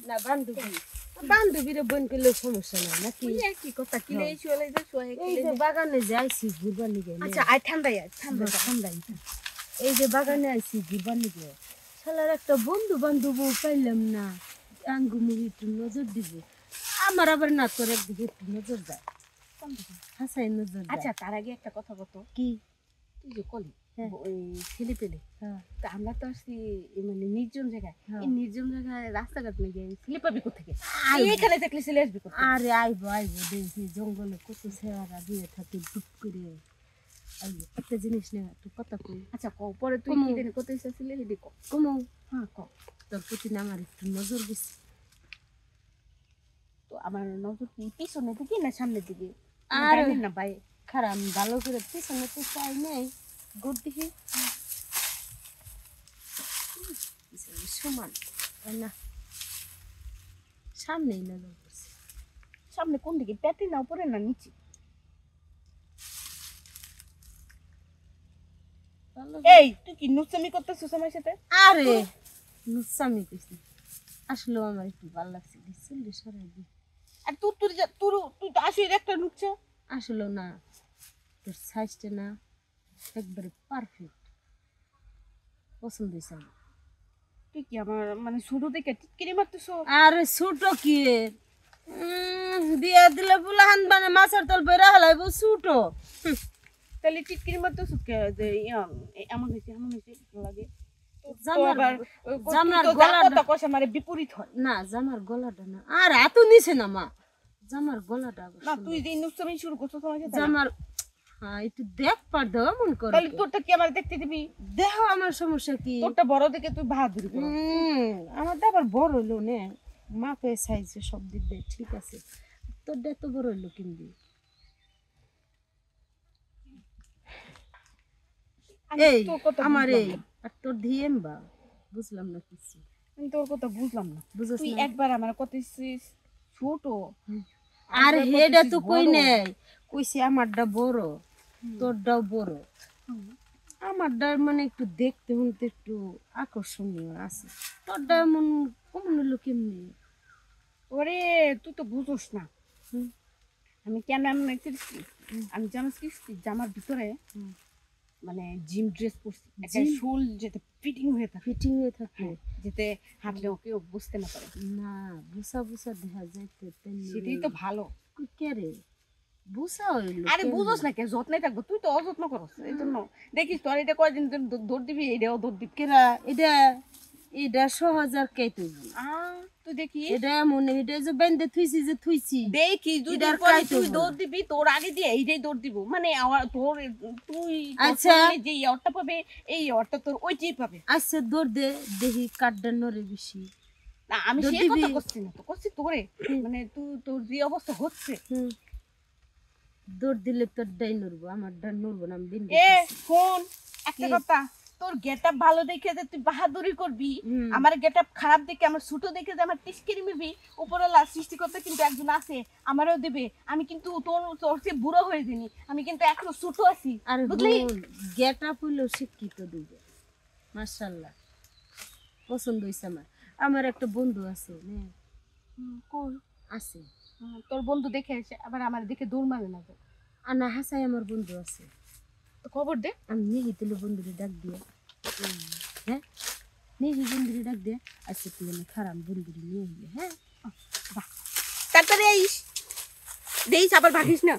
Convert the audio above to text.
না বান্ধবী বান্ধবীরে বোন করলে সমস্যা নাই নাকি কি কথা কি এই চলে যে সোয়ে এই যে বাগানে যাইছি ঘুরবার নিগে আচ্ছা আই ঠান্ডায় ঠান্ডায় এই যে বাগানে আইছি ঘুরবার নিগে শালার একটা বন্ধু বান্ধব পাইলাম না আঙ্গুমুড়ি একটু নজর দিব আমার আবার না তোর একদিকে একটু নজর দেয় হাসাই নজর আচ্ছা তার আগে একটা কথা কত কি তুই যে কলি ওই ছেলে পেলে তা আমরা তো আসছি মানে নির্জন জায়গায় এই নির্জন জায়গায় রাস্তাঘাট নিয়ে গিয়ে ছেলে পাবি কোথেকে এখানে থাকলে ছেলে আসবি কোথায় আরে আইবো আইবো দেখি জঙ্গলে কত ছেড়া দিয়ে থাকে ডুব করে আইবো একটা জিনিস নিয়ে একটু কথা কই আচ্ছা ক পরে তুই কি জানি কত এসেছিলি হেডি ক কমো হ্যাঁ ক তোর প্রতি না আমার একটু নজর দিছি তো আমার নজর কি পিছনের দিকে না সামনের দিকে আর না ভাই খারাপ ভালো করে পিছনে তো চাই নাই গোট দেখি সমান না সামনেই নজর করছে সামনে কোন দিকে পেটে না উপরে না নিচে এই তুই কি নুচামি করতেছিস আমার সাথে আরে নুচামি কইছি আসলে আমার একটু ভালো লাগছে চুলটা সরাই দি আর তুই তুই তো আসলে একটা নুচ্ছা আসলে না তোর সাইজটা না একবারে পারফেক্ট পছন্দ হয়েছে আমার তুই কি আমার মানে ছোট দেখে টিটকিরি মারতেছ আরে ছোট কি দিয়া দিলে বুলাহান মানে মাছের তল বেড়া হলাইব ছোট তাহলে টিটকিরি মারতেছ কে যে এমন হয়েছে লাগে জামার গলাটা কষা মারে বিপরীত হয় না জামার গলাটা না আর এত নিছে না মা জামার গলাটা না তুই যে নুচামি শুরু করছিস তোমার সাথে জামার হ্যাঁ একটু দেখ পার দাও মন করে তাহলে তোরটা কি আমার দেখতে দিবি দেখো আমার সমস্যা কি তোরটা বড় দেখে তুই বাহাদুরি কর আমার তো আবার বড় হইলো নে মাপে সাইজে সব দিক দিয়ে ঠিক আছে তোরটা এত বড় হইলো কিনবি এই আমার এই আর তোর ধিয়েম বা বুঝলাম না কিছু আমি তোর কথা বুঝলাম না তুই একবার আমার কথা ছোট আর হেডা তো কই নাই কইছি আমারটা বড় তোরটাও বড় আমারটা মানে একটু দেখতে শুনতে একটু আকর্ষণীয় আছে তোরটা এমন কমন হলো কেমনি ওরে তুই তো বুঝোস না আমি কেন এমন আমি জানিস কি জামার ভিতরে মানে জিম ড্রেস পরছি একটা শোল যেতে ফিটিং হয়ে থাকে যেতে হাঁটলে ওকে বুঝতে না পারে না বুসা বুসা দেখা যাইতে সেটাই তো ভালো কে রে বুসা হইলো আরে বুঝোস না কে যত্নে থাকবো তুই তো অযত্ন করস এই জন্য দেখিস তোর এটা কয়দিন দৌড় দিবি এটাও দৌড় দিবি কেরা এটা সহজ আর কে তুই তুই দেখি এটা মনে এটা যে বেঁধে থুইছি দেখি তুই দৌড় দিবি তোর আগে দিয়ে এইটাই দৌড় দিব মানে তোর তুই আচ্ছা যে ইয়ারটা পাবে এই ইয়ারটা তোর ওইটাই পাবে আচ্ছা দৌড় দে দেখি কাটটা নড়ে বেশি না আমি সেই কথা করছি না তো করছি তোরে মানে তুই তোর যে অবস্থা হচ্ছে দৌড় দিলে তোর ডাই নড়বো আমার ডাই নড়বো না আমি দিন শোন একটা কথা তোর গেটআপ ভালো দেখে যে তুই বাহাদুরি করবি আমার গেটআপ খারাপ দেখে আমার ছোট দেখে যে আমার টিস্কিরি মিবি উপরওয়ালা সৃষ্টি করতে কিন্তু একজন আছে আমারও দেবে আমি কিন্তু তোর চেয়ে বুড়ো হয়ে দিনি আমি কিন্তু এখনো ছোট আছি আর বুঝলি গেটআপ হইলো শিক্ষিত দিবে মাশাআল্লাহ পছন্দ হইছে আমার একটা বন্ধু আছে কোন আছে তোর বন্ধু দেখে এসে আবার আমার দেখে দৌড় মারে না আনা হাসাই আমার বন্ধু আছে তো খবর দে আমি নিয়ে দিল বন্ধুরে ডাক দিয়ে হ্যাঁ নিয়ে বন্ধুরে ডাক দিয়ে আচ্ছা তুই আমি খারাপ বন্ধুরে নিয়ে হ্যাঁ তাড়াতাড়ি আইস দেইস আবার ভাগিস না